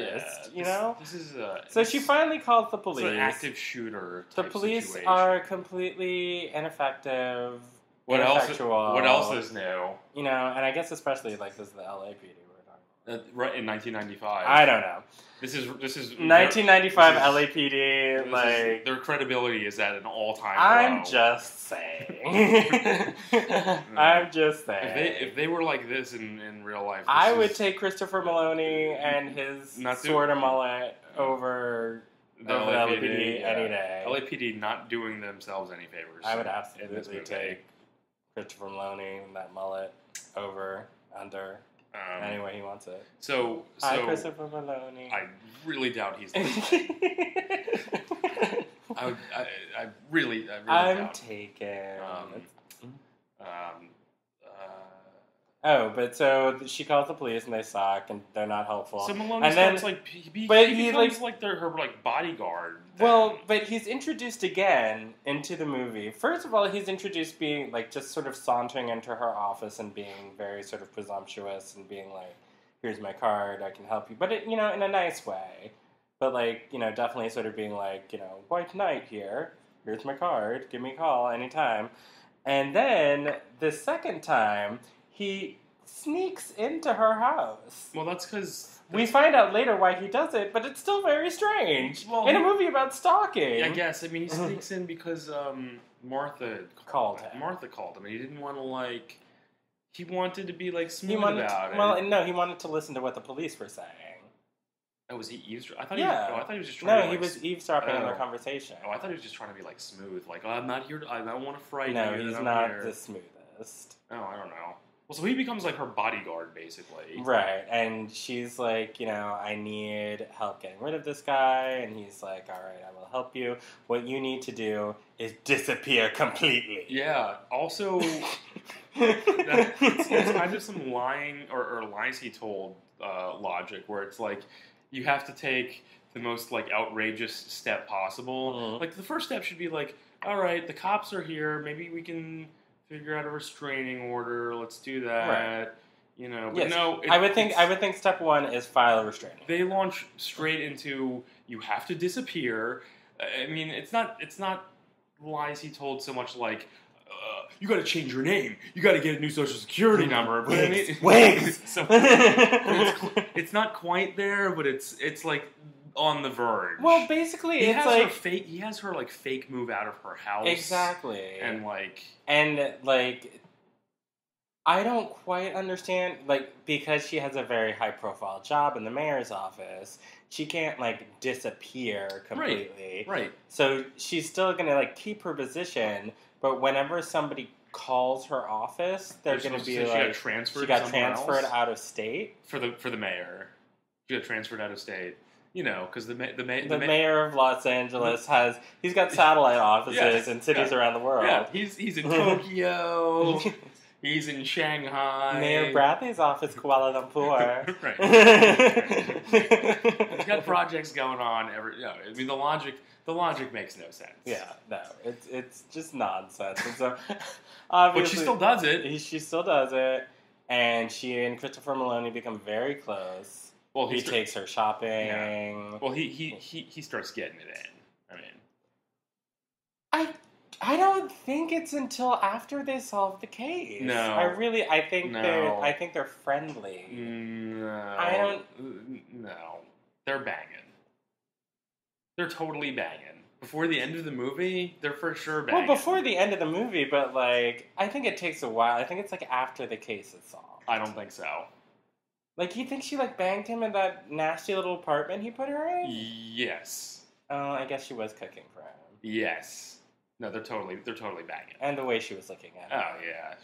This is so she finally calls the police. It's an active shooter The police situation. are completely ineffective, What else is new? And I guess especially, this is the LAPD we're talking about. Right, in 1995. I don't know. This is 1995 LAPD. Their credibility is at an all-time low. I'm just saying. I'm just saying. If they were like this in real life, I would take Christopher Meloni and his sort of mullet over the LAPD any day. LAPD not doing themselves any favors. I would absolutely take Christopher Meloni and that mullet over, under any way he wants it. So Hi, Christopher Meloni. I really doubt he's I really I'm doubt. taken. Um, but so she calls the police and they suck and they're not helpful. So Maloney and starts then, he like becomes her bodyguard. Well, but he's introduced again into the movie. First of all, he's introduced being like just sort of sauntering into her office and being very sort of presumptuous and being like, "Here's my card, I can help you," but in a nice way. But like definitely sort of being like white knight here. Here's my card. Give me a call anytime. And then the second time, he sneaks into her house. Well, that's because we find out later why he does it, but it's still very strange. Well, in a movie about stalking. I guess. I mean, he sneaks in because Martha called him. Martha called him, and he didn't want to he wanted to be smooth about it. Well, no, he wanted to listen to what the police were saying. Oh, was he eavesdropping? I thought he was just trying to... No, he was eavesdropping on their conversation. Oh, I thought he was just trying to be smooth. I'm not here I don't want to frighten you. No, he's not the smoothest. Oh, I don't know. Well, so he becomes her bodyguard, basically. Right, and she's like, I need help getting rid of this guy, and he's like, all right, I will help you. What you need to do is disappear completely. Yeah, also, it's kind of some lying, or lies he told logic, where it's you have to take the most outrageous step possible. Mm-hmm. The first step should be all right, the cops are here, maybe we can figure out a restraining order. Let's do that. Right. But yes. no. I would think step one is file a restraining. They launch straight into you have to disappear. I mean, it's not lies he told so much you got to change your name. You got to get a new social security number. But Wigs. So it's not quite there, but it's on the verge. Well, basically, he has her fake move out of her house. Exactly. And I don't quite understand, because she has a very high-profile job in the mayor's office, she can't, disappear completely. Right. So she's still going to, keep her position, but whenever somebody calls her office, they're going to be she got transferred out of state. For the mayor. She got transferred out of state. Because the mayor of Los Angeles he's got satellite offices in cities around the world. Yeah, he's in Tokyo. He's in Shanghai. Mayor Bradley's office, Kuala Lumpur. Right. He's got projects going on. I mean, the logic makes no sense. Yeah, no, it's just nonsense. And so, obviously, but she still does it. She still does it, and she and Christopher Meloni become very close. Well, he takes her shopping. Yeah. Well, he starts getting it in. I mean, I don't think it's until after they solve the case. No, I think they're friendly. No, No, they're banging. They're totally banging. Before the end of the movie, they're for sure banging. Well, before the end of the movie, but I think it takes a while. I think it's after the case is solved. I don't think so. You think she banged him in that nasty little apartment he put her in? Yes. Oh, I guess she was cooking for him. Yes. No, they're totally banging. And the way she was looking at him. Oh yeah.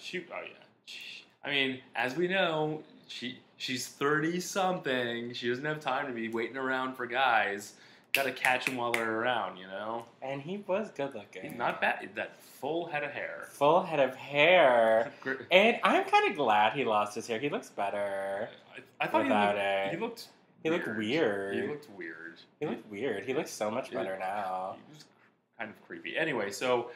I mean, as we know, she's 30-something. She doesn't have time to be waiting around for guys. Got to catch them while they're around, And he was good looking. He's not bad. That full head of hair. Full head of hair. And I'm kind of glad he lost his hair. He looks better. I thought he looked weird. He looked weird. He looks so much better now. He was kind of creepy. Anyway, so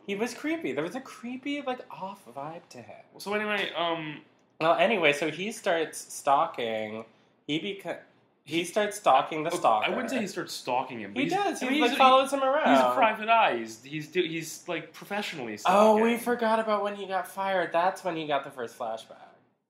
he was creepy. There was a creepy, off vibe to him. So anyway, Well, anyway, so he starts stalking. He starts stalking the stalker. I wouldn't say he starts stalking him. But he does. He follows him around. He's a private eye. He's professionally stalking. Oh, we forgot about when he got fired. That's when he got the first flashback.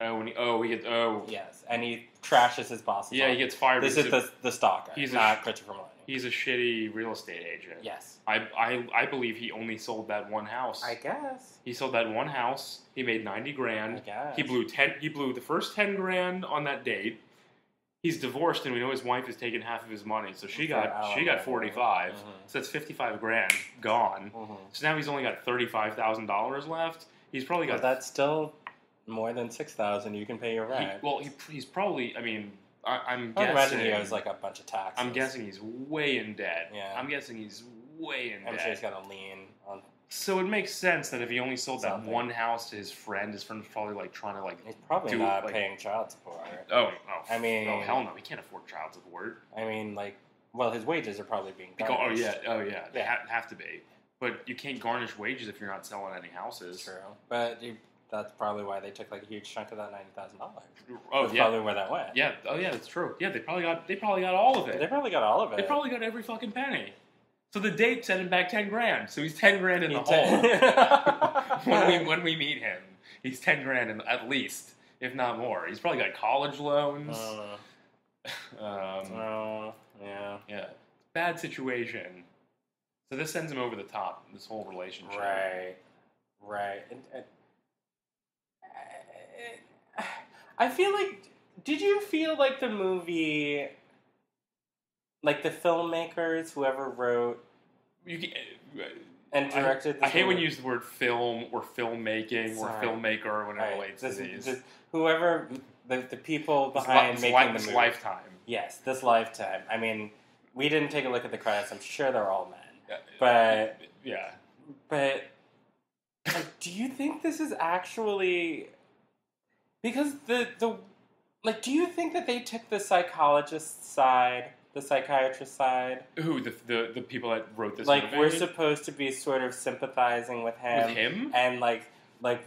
Yes, and he trashes his boss's office. He gets fired. This is the stalker. He's not Christopher Meloni. He's a shitty real estate agent. Yes. I believe he only sold that one house. I guess. He sold that one house. He made $90,000. I guess. He blew the first $10,000 on that date. He's divorced, and we know his wife has taken half of his money, so she got 45. Mm-hmm. So that's $55,000 gone. Mm-hmm. So now he's only got $35,000 left. He's probably got. But that's still more than $6,000, you can pay your rent. He's probably. I mean, I'm I guessing. imagine he owes like a bunch of taxes. I'm guessing he's way in debt. Yeah. I'm guessing he's way in debt. I'm sure he's got a lien on. So it makes sense that if he only sold Something. that one house to his friend's probably like trying to like. He's probably do, not like, paying child support. I mean, hell no, he can't afford child support. I mean, like, well, his wages are probably being garnished. They have to be. But you can't garnish wages if you're not selling any houses. True, but that's probably why they took like a huge chunk of that $90,000. That's yeah, probably where that went. Yeah, that's true. Yeah, they probably got all of it. They probably got all of it. They probably got every fucking penny. So the date sent him back $10,000. So he's $10,000 in the hole. when we meet him, he's $10,000 at least, if not more. He's probably got college loans. Yeah. Bad situation. So this sends him over the top. This whole relationship. Right. I feel like. Did you feel like the movie? Like the filmmakers, whoever wrote and directed this I hate movie. when you use the word film or filmmaking or filmmaker when it relates to these. Whoever, the people behind making the movie. Lifetime. Yes, this Lifetime. I mean, we didn't take a look at the credits. I'm sure they're all men. But... Yeah. But... Like, do you think this is actually... Because the like, do you think that they took the psychologist side... The psychiatrist side. Who? The people that wrote this like, movie? We're supposed to be sort of sympathizing with him. With him? And, like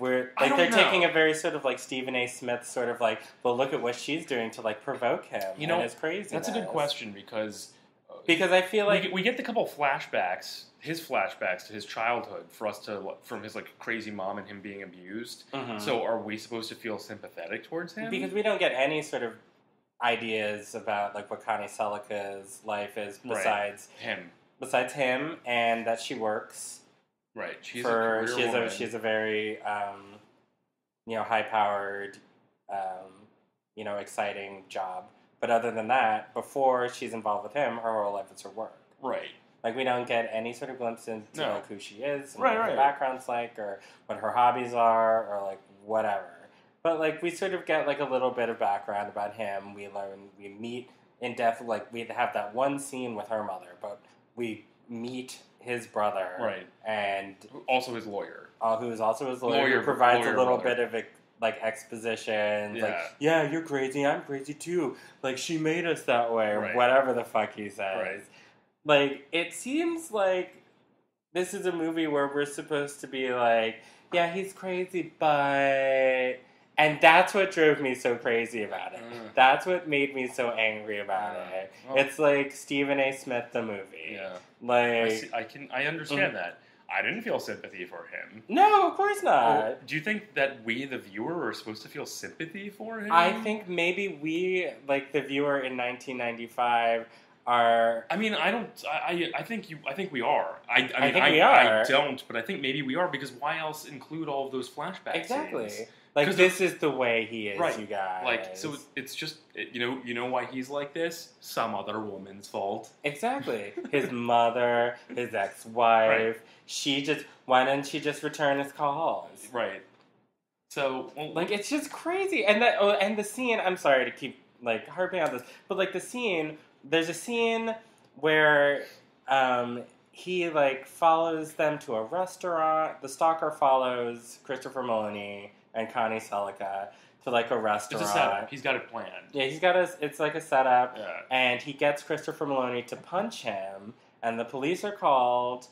we're... Like, they're taking a very sort of, like, Stephen A. Smith sort of, like, well, look at what she's doing to, like, provoke him. You know, and his craziness. That's a good question, because I feel like... We get the couple flashbacks, his flashbacks to his childhood, for us to... From his, like, crazy mom and him being abused. Mm-hmm. So are we supposed to feel sympathetic towards him? Because we don't get any sort of ideas about like what Connie Sellecca's life is besides him, and that she works. Right, she's a very high-powered, exciting job. But other than that, before she's involved with him, her whole life is her work. Right. Like, we don't get any sort of glimpse into like who she is, and what her background's like, or what her hobbies are, or like whatever. But, like, we sort of get, like, a little bit of background about him. We meet in depth, like, we have that one scene with her mother, but we meet his brother. Right. And... Also his lawyer. Who is also his lawyer. Who provides a little bit of, like, exposition. Yeah. Like, yeah, you're crazy, I'm crazy too. Like, she made us that way, or whatever the fuck he says. Right. Like, it seems like this is a movie where we're supposed to be like, yeah, he's crazy, but... And that's what drove me so crazy about it. That's what made me so angry about it. Well, it's like Stephen A. Smith the movie. Yeah. Like I understand that. I didn't feel sympathy for him. No, of course not. Do you think that we, the viewer, are supposed to feel sympathy for him? I think maybe we, like the viewer in 1995, are... I mean, I don't... I think we are. I think we are. I don't, but I think maybe we are, because why else include all of those flashbacks? Exactly. Scenes? Like, this is the way he is, right. You guys. Like, so it's just, you know why he's like this? Some other woman's fault. Exactly. His mother, his ex-wife. Right. Why didn't she just return his calls? Right. So, like, it's just crazy. And and the scene, I'm sorry to keep, like, harping on this, but, like, there's a scene where, he, like, follows them to a restaurant. The stalker follows Christopher Meloni and Connie Sellecca to, like, a restaurant. It's a setup. He's got it planned. Yeah, it's like a setup. Yeah. And he gets Christopher Meloni to punch him, and the police are called,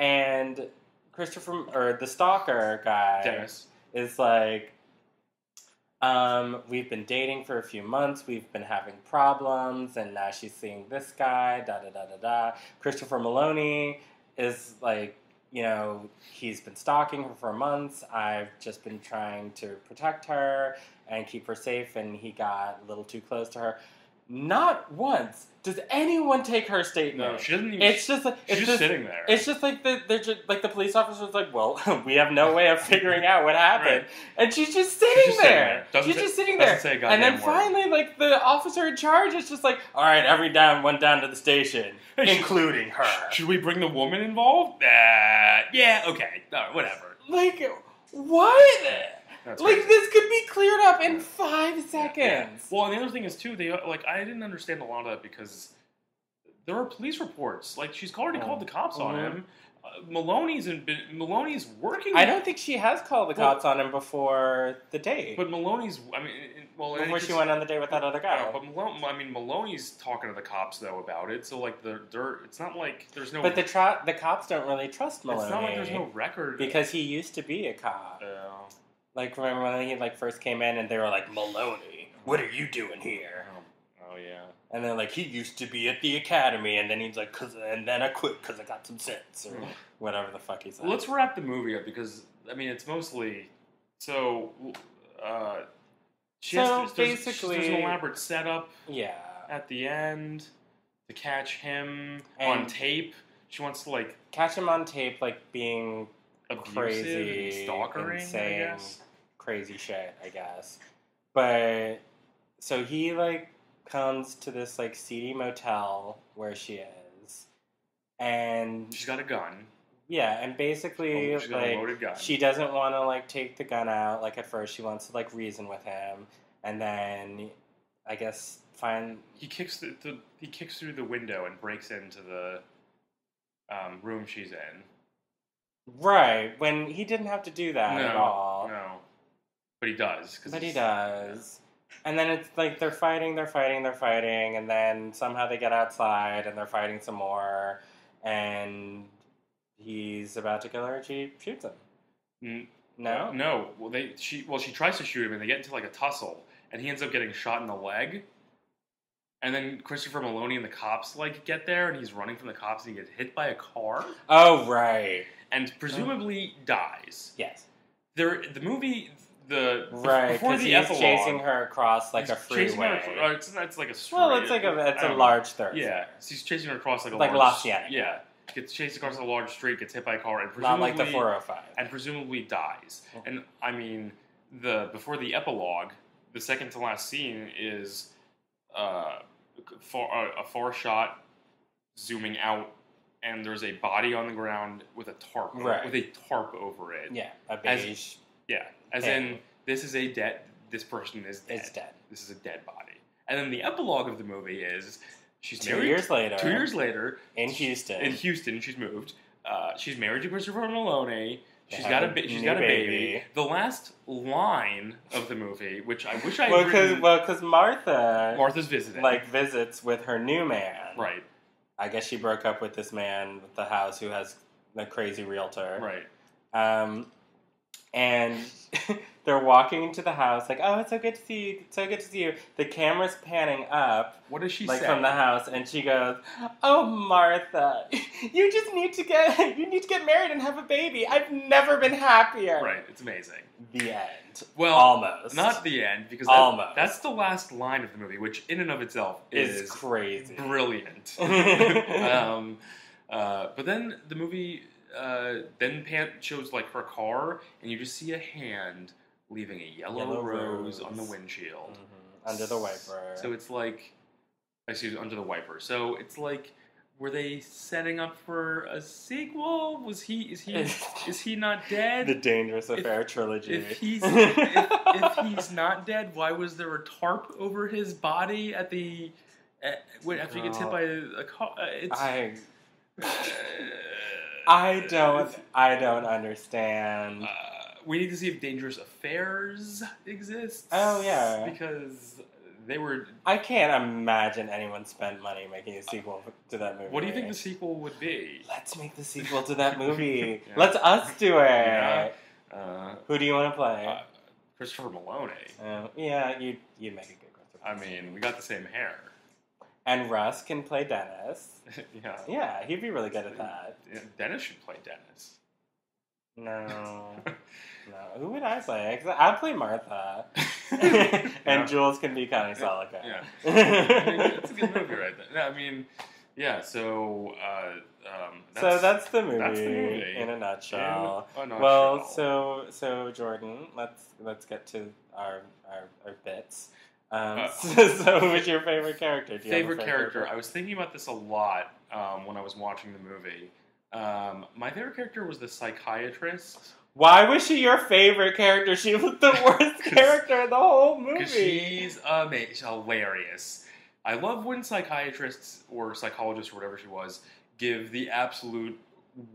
and the stalker guy... Dennis. Is like, we've been dating for a few months, we've been having problems, and now she's seeing this guy, da-da-da-da-da. Christopher Meloni is like, he's been stalking her for months. I've just been trying to protect her and keep her safe, and he got a little too close to her. Not once does anyone take her statement. No, she doesn't even... It's just like... She's just sitting there. It's just like the police officer's like, well, we have no way of figuring out what happened. Right. And she's just sitting there. She's just sitting there. Say a and then word. Finally, like, the officer in charge is just like, all right, went down to the station, including her. Should we bring the woman involved? Yeah, okay. No, whatever. Like, what? That's like crazy. this could be cleared up in 5 seconds. Yeah. Well, and the other thing is too, they I didn't understand a lot of that because there are police reports. Like she's already called the cops on him. Meloni's working. I don't think she has called the cops on him before the date. But Meloni's, before she went on the date with that other guy. But Meloni's talking to the cops though about it. So like it's not like there's no. But the cops don't really trust Meloni. It's not like there's no record because he used to be a cop. Like remember when he first came in and they were like, Meloni, what are you doing here? Oh yeah. And they're like, he used to be at the academy, and then he's like, and then I quit because I got some sense, or whatever the fuck he said. Let's wrap the movie up because it's mostly basically there's an elaborate setup. Yeah. At the end to catch him on tape. She wants to catch him on tape, being abusive crazy, and stalkering, and saying I guess. Crazy shit, I guess. But so he comes to this seedy motel where she is, and she's got a gun. Yeah, and basically she's got a loaded gun. She doesn't want to take the gun out. At first, she wants to reason with him, and then I guess he kicks through the window and breaks into the room she's in. Right, when he didn't have to do that at all. No, but he does. But he does. And then it's they're fighting, and then somehow they get outside, and they're fighting some more, and he's about to kill her, and she shoots him. No? No. Well, she tries to shoot him, and they get into a tussle, and he ends up getting shot in the leg. And then Christopher Meloni and the cops get there, and he's running from the cops, and he gets hit by a car. Oh, right. And presumably dies. Yes. The movie... Right, because he's chasing her across a freeway. It's like a street. Well, it's a large thoroughfare. Yeah, so he's chasing her across a large... La Cienega. Yeah, gets chased across a large street, gets hit by a car, and presumably... Not like the 405. And presumably dies. And, before the epilogue, the second to last scene is a far shot zooming out, and there's a body on the ground with a tarp. Right. With a tarp over it. Yeah, a beige... As in, this person is dead. It's dead. This is a dead body. And then the epilogue of the movie is she's 2 married. 2 years later. In Houston. In Houston, she's moved. She's married to Christopher Meloni. She's got a baby. The last line of the movie, which I wish I had because Martha's visiting. Visits with her new man. Right. I guess she broke up with this man with the house who has the crazy realtor. Right. And they're walking into the house oh, it's so good to see you. It's so good to see you. The camera's panning up. What does she say? From the house, and she goes, "Oh, Martha, you need to get married and have a baby. I've never been happier." Right. It's amazing. The end. Well, almost. Not the end, because that's the last line of the movie, which in and of itself is crazy. Brilliant. But then the movie... then Pant shows her car, and you just see a hand leaving a yellow rose on the windshield under the wiper. So it's under the wiper. So it's were they setting up for a sequel? Is he not dead? The Dangerous Affair trilogy. If he's not dead, why was there a tarp over his body after he gets hit by a car? I don't understand. We need to see if Dangerous Affairs exists. Oh, yeah. Because they were... I can't imagine anyone spent money making a sequel to that movie. What do you think the sequel would be? Let's make the sequel to that movie. Yeah. Let's us do it. Yeah. Who do you want to play? Christopher Meloni. Yeah, you'd make a good Christopher. We got the same hair. And Russ can play Dennis. Yeah. Yeah, he'd be really good at that. Yeah, Dennis should play Dennis. No. Who would I play? I'd play Martha. And Jules can be Connie Sellecca. Yeah. It's a good movie right there. Yeah, so... that's the movie. That's the movie. In a nutshell. Well, so Jordan, let's get to our bits. So who was your favorite character? Do you have a favorite character? I was thinking about this a lot when I was watching the movie. My favorite character was the psychiatrist. Why was she your favorite character? She was the worst character in the whole movie. Because she's amazing. She's hilarious. I love when psychiatrists or psychologists or whatever she was give the absolute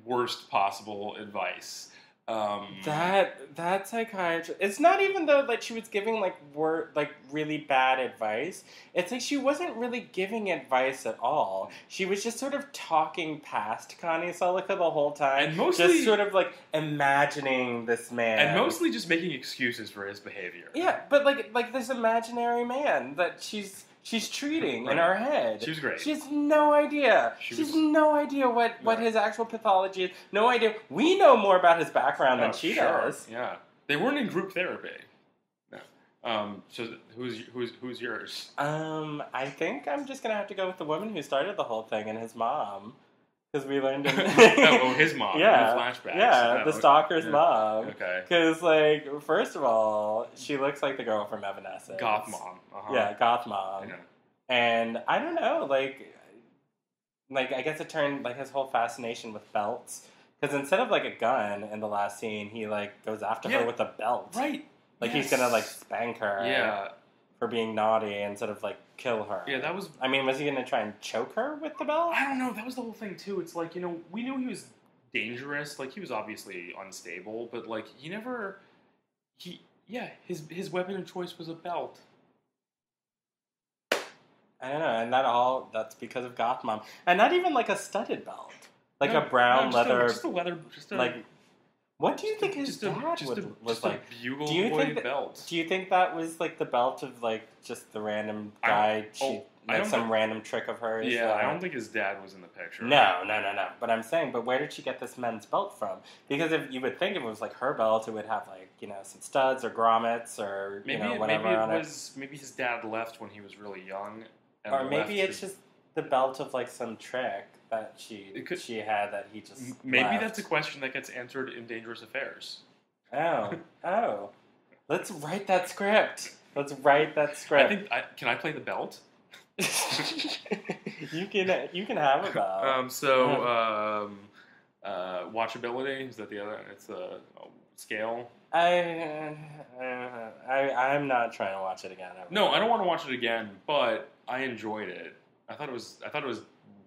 worst possible advice. That psychiatrist. It's not even though like she was giving like really bad advice. It's like she wasn't really giving advice at all. She was just sort of talking past Connie Sellecca the whole time, and mostly just sort of like imagining this man, and mostly just making excuses for his behavior. Yeah, but like this imaginary man that she's treating in her head. She was great. She has no idea. She has no idea what his actual pathology is. No idea. We know more about his background than she does. Yeah, they weren't in group therapy. No. So who's yours? I think I'm just gonna have to go with the woman who started the whole thing and his mom. Because we learned in his mom. Yeah, in the flashbacks. Yeah, the stalker's mom. Okay. Because like, first of all, she looks like the girl from Evanescence. Goth mom. Uh-huh. Yeah, goth mom. Yeah. And I don't know, like I guess it turned like his whole fascination with belts. Because instead of like a gun in the last scene, he like goes after her with a belt. Right. Like he's gonna like spank her. Yeah. For being naughty and sort of like kill her. Yeah, that was. I mean, was he gonna try and choke her with the belt? I don't know. That was the whole thing too. It's like, we knew he was dangerous. Like he was obviously unstable, but like he never. His weapon of choice was a belt. I don't know, and that's because of Goth Mom, and not even like a studded belt, like a brown leather, just a leather, like. What do you think his dad was like? Bugle do you boy think belt. Do you think that was like the belt of like just the random guy? Some random trick of hers. Yeah, I don't think his dad was in the picture. No. But I'm saying, but where did she get this men's belt from? Because if you would think if it was like her belt, it would have like some studs or grommets or whatever on it. Maybe his dad left when he was really young. Or maybe it's just the belt of like some trick that she had that he just left. That's a question that gets answered in Dangerous Affairs. Oh. Let's write that script. I think can I play the belt? You can have a belt. Watchability, is that the other? It's a scale. I'm not trying to watch it again. No, I don't want to watch it again, but I enjoyed it. I thought it was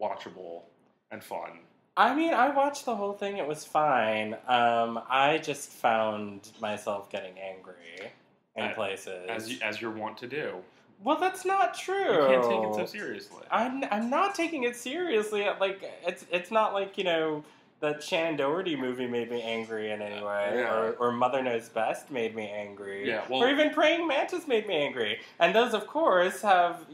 watchable and fun. I mean, I watched the whole thing. It was fine. I just found myself getting angry in places, as you're wont to do. Well, that's not true. You can't take it so seriously. I'm not taking it seriously. Like it's not like that Shannon Doherty movie made me angry in any way, or Mother Knows Best made me angry, or even Praying Mantis made me angry. And those, of course, have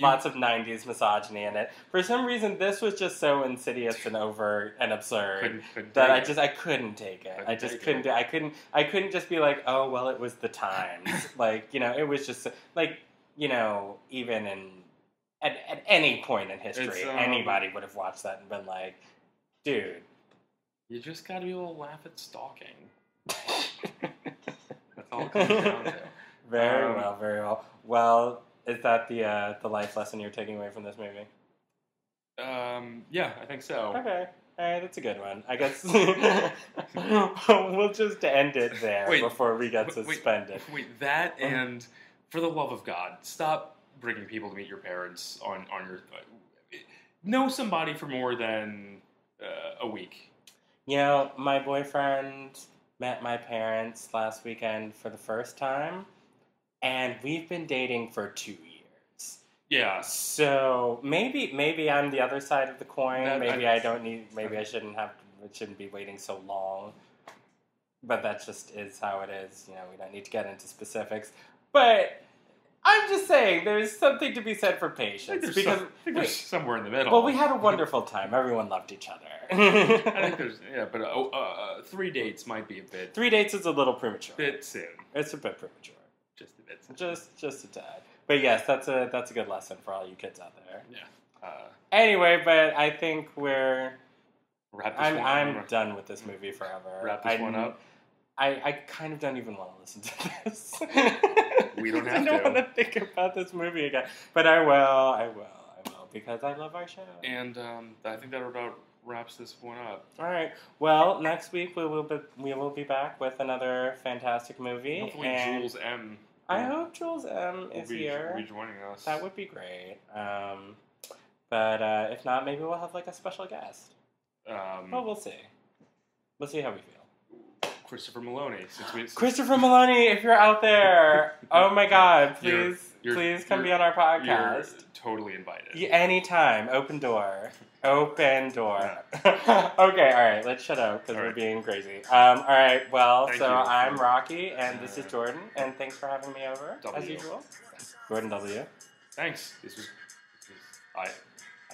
lots of '90s misogyny in it. For some reason, this was just so insidious and overt and absurd that I couldn't take it. I just couldn't. I couldn't just be like, oh well, it was the times. Like it was just like even at any point in history, anybody would have watched that and been like, dude. You just gotta be able to laugh at stalking. That's all it comes down to. Very well. Well, is that the life lesson you're taking away from this movie? Yeah, I think so. Okay. All right, that's a good one. I guess we'll just end it there before we get suspended. That and for the love of God, stop bringing people to meet your parents on your... know somebody for more than a week. My boyfriend met my parents last weekend for the first time, and we've been dating for 2 years. Yeah. So maybe I'm the other side of the coin. I shouldn't be waiting so long. But that just is how it is. We don't need to get into specifics. But I'm just saying, there's something to be said for patience. I think there's somewhere in the middle. Well, we had a wonderful time. Everyone loved each other. I think but 3 dates might be a bit... 3 dates is a little premature. Bit soon. It's a bit premature. Just a bit soon. Just a tad. But yes, that's a good lesson for all you kids out there. Yeah. Anyway, but I think I'm done with this movie forever. Wrap this one up? I kind of don't even want to listen to this. We don't have to. I don't want to think about this movie again. But I will. because I love our show. And I think that about wraps this one up. All right. Well, next week we will be back with another fantastic movie. Hopefully, and Jules M. I hope Jules M is here. Will be joining us. That would be great. But if not, maybe we'll have like a special guest. Well, we'll see. We'll see how we feel. Christopher Meloni. Christopher Meloni, if you're out there, oh my God, please come be on our podcast. You're totally invited. Anytime. Open door. Open door. Okay, all right. Let's shut up because we're being crazy. All right. Well, I'm Rocky, and this is Jordan, and thanks for having me over as usual. Jordan W. Thanks. I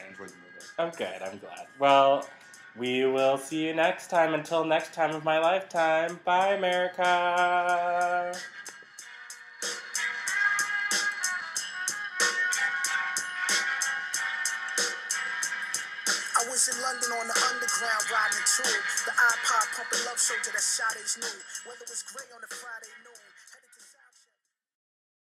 enjoyed the movie. Oh, good. I'm glad. Well, we will see you next time. Until next time of my lifetime. Bye, America. I was in London on the underground riding a tube. The iPod pumping love showed that Sade's new. Whether it was gray on a Friday noon.